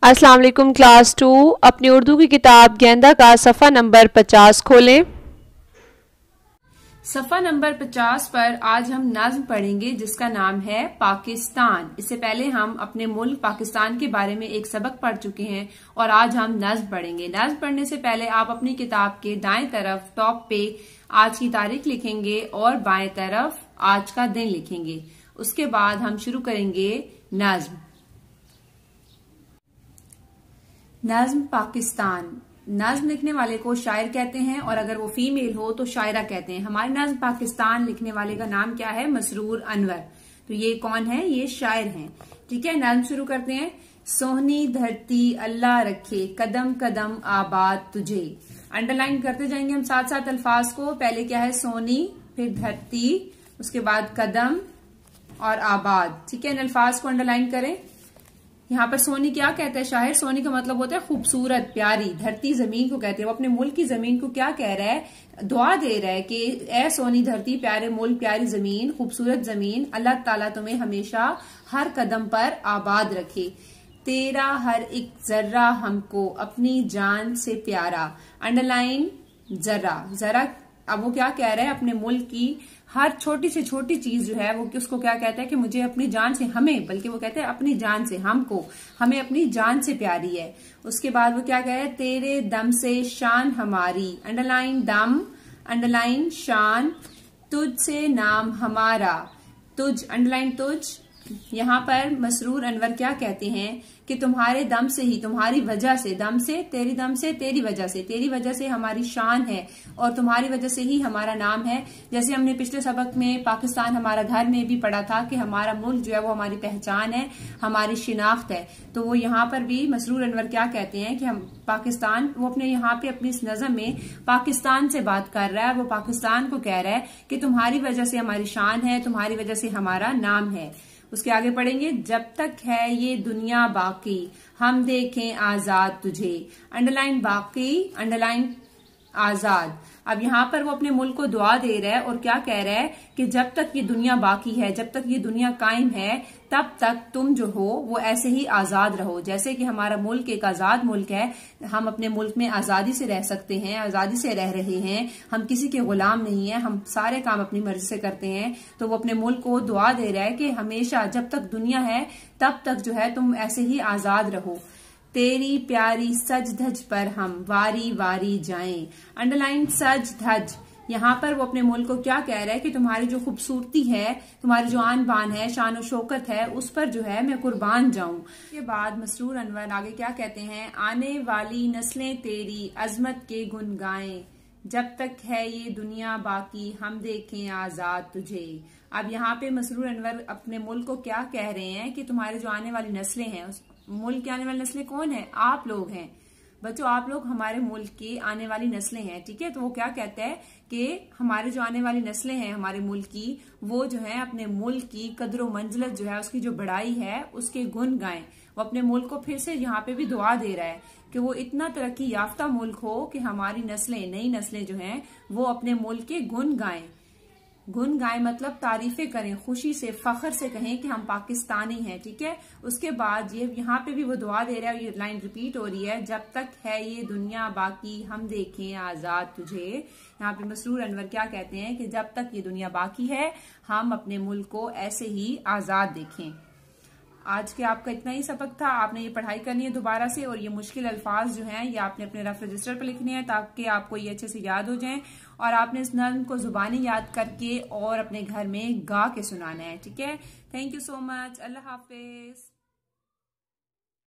अस्सलाम वालेकुम क्लास 2 अपनी उर्दू की किताब गेंदा का सफ़ा नंबर 50 खोलें। सफ़ा नंबर 50 पर आज हम नज़्म पढ़ेंगे जिसका नाम है पाकिस्तान। इससे पहले हम अपने मुल्क पाकिस्तान के बारे में एक सबक पढ़ चुके हैं और आज हम नज़्म पढ़ेंगे। नज़्म पढ़ने से पहले आप अपनी किताब के दाएं तरफ टॉप पे आज की तारीख लिखेंगे और बाएं तरफ आज का दिन लिखेंगे। उसके बाद हम शुरू करेंगे नज़्म। नज़्म पाकिस्तान। नज़्म लिखने वाले को शायर कहते हैं और अगर वो फीमेल हो तो शायरा कहते हैं। हमारे नज़्म पाकिस्तान लिखने वाले का नाम क्या है? मसरूर अनवर। तो ये कौन है? ये शायर हैं। ठीक है, नज़्म शुरू करते हैं। सोहनी धरती अल्लाह रखे, कदम कदम आबाद तुझे। अंडरलाइन करते जाएंगे हम साथ साथ अल्फाज को। पहले क्या है? सोनी, फिर धरती, उसके बाद कदम और आबाद। ठीक है, इन अल्फाज को अंडरलाइन करें। यहाँ पर सोनी क्या कहता है शायर? सोनी का मतलब होता है खूबसूरत, प्यारी। धरती जमीन को कहते हैं। वो अपने मुल्क की जमीन को क्या कह रहा है? दुआ दे रहा है कि ए सोनी धरती, प्यारे मुल्क, प्यारी जमीन, खूबसूरत जमीन, अल्लाह ताला तुम्हें हमेशा हर कदम पर आबाद रखे। तेरा हर एक जर्रा हमको अपनी जान से प्यारा। अंडरलाइन जर्रा। जरा अब वो क्या कह रहा है? अपने मुल्क की हर छोटी से छोटी चीज जो है वो उसको क्या कहता है कि मुझे अपनी जान से, हमें, बल्कि वो कहते हैं अपनी जान से, हमको, हमें अपनी जान से प्यारी है। उसके बाद वो क्या कह रहा है? तेरे दम से शान हमारी। अंडरलाइन दम, अंडरलाइन शान। तुझ से नाम हमारा। तुझ, अंडरलाइन तुझ। यहाँ पर मसरूर अनवर क्या कहते हैं कि तुम्हारे दम से ही, तुम्हारी वजह से, दम से, तेरी दम से, तेरी वजह से हमारी शान है और तुम्हारी वजह से ही हमारा नाम है। जैसे हमने पिछले सबक में पाकिस्तान हमारा घर में भी पढ़ा था कि हमारा मुल्क जो है वो हमारी पहचान है, हमारी शिनाख्त है। तो वो यहाँ पर भी मसरूर अनवर क्या कहते हैं कि हम पाकिस्तान, वो अपने यहाँ पे अपनी इस नज़म में पाकिस्तान से बात कर रहा है। वो पाकिस्तान को कह रहा है कि तुम्हारी वजह से हमारी शान है, तुम्हारी वजह से हमारा नाम है। उसके आगे पढ़ेंगे। जब तक है ये दुनिया बाकी, हम देखें आजाद तुझे। अंडरलाइन बाकी, अंडरलाइन आजाद। अब यहाँ पर वो अपने मुल्क को दुआ दे रहा है और क्या कह रहा है कि जब तक ये दुनिया बाकी है, जब तक ये दुनिया कायम है, तब तक तुम जो हो वो ऐसे ही आजाद रहो। जैसे कि हमारा मुल्क एक आजाद मुल्क है, हम अपने मुल्क में आजादी से रह सकते हैं, आजादी से रह रहे हैं, हम किसी के गुलाम नहीं है, हम सारे काम अपनी मर्जी से करते हैं। तो वो अपने मुल्क को दुआ दे रहा है कि हमेशा जब तक दुनिया है तब तक जो है तुम ऐसे ही आजाद रहो। तेरी प्यारी सज धज पर हम वारी वारी जाएं। अंडरलाइन सज धज। यहाँ पर वो अपने मुल्क को क्या कह रहा है कि तुम्हारी जो खूबसूरती है, तुम्हारी जो आन बान है, शान और शौकत है, उस पर जो है मैं कुर्बान जाऊं। के बाद मसरूर अनवर आगे क्या कहते हैं? आने वाली नस्लें तेरी अजमत के गुन गाएं, जब तक है ये दुनिया बाकी, हम देखें आजाद तुझे। अब यहाँ पे मसरूर अनवर अपने मुल्क को क्या कह रहे हैं कि तुम्हारे जो आने वाली नस्लें हैं, उस मुल्क की आने वाली नस्लें कौन है? आप लोग हैं बच्चों, आप लोग हमारे मुल्क की आने वाली नस्लें हैं। ठीक है, तो वो क्या कहता है कि हमारे जो आने वाली नस्लें हैं हमारे मुल्क की, वो जो है अपने मुल्क की कदर मंजिलत जो है, उसकी जो बढ़ाई है, उसके गुण गाएं। वो अपने मुल्क को फिर से यहाँ पे भी दुआ दे रहा है कि वो इतना तरक्की याफ्ता मुल्क हो कि हमारी नस्लें, नई नस्लें जो हैं वो अपने मुल्क के गुण गाएं। गुण गाएं मतलब तारीफें करें, खुशी से, फख्र से कहें कि हम पाकिस्तानी हैं। ठीक है, उसके बाद ये यहाँ पे भी वो दुआ दे रहा है, ये लाइन रिपीट हो रही है। जब तक है ये दुनिया बाकी, हम देखें आजाद तुझे। यहाँ पे मसरूर अनवर क्या कहते हैं कि जब तक ये दुनिया बाकी है हम अपने मुल्क को ऐसे ही आजाद देखें। आज के आपका इतना ही सबक था। आपने ये पढ़ाई करनी है दोबारा से और ये मुश्किल अल्फाज जो हैं ये आपने अपने रफ रजिस्टर पर लिखने हैं ताकि आपको ये अच्छे से याद हो जाएं और आपने इस नज़्म को जुबानी याद करके और अपने घर में गा के सुनाना है। ठीक है, thank you so much. Allah Hafiz.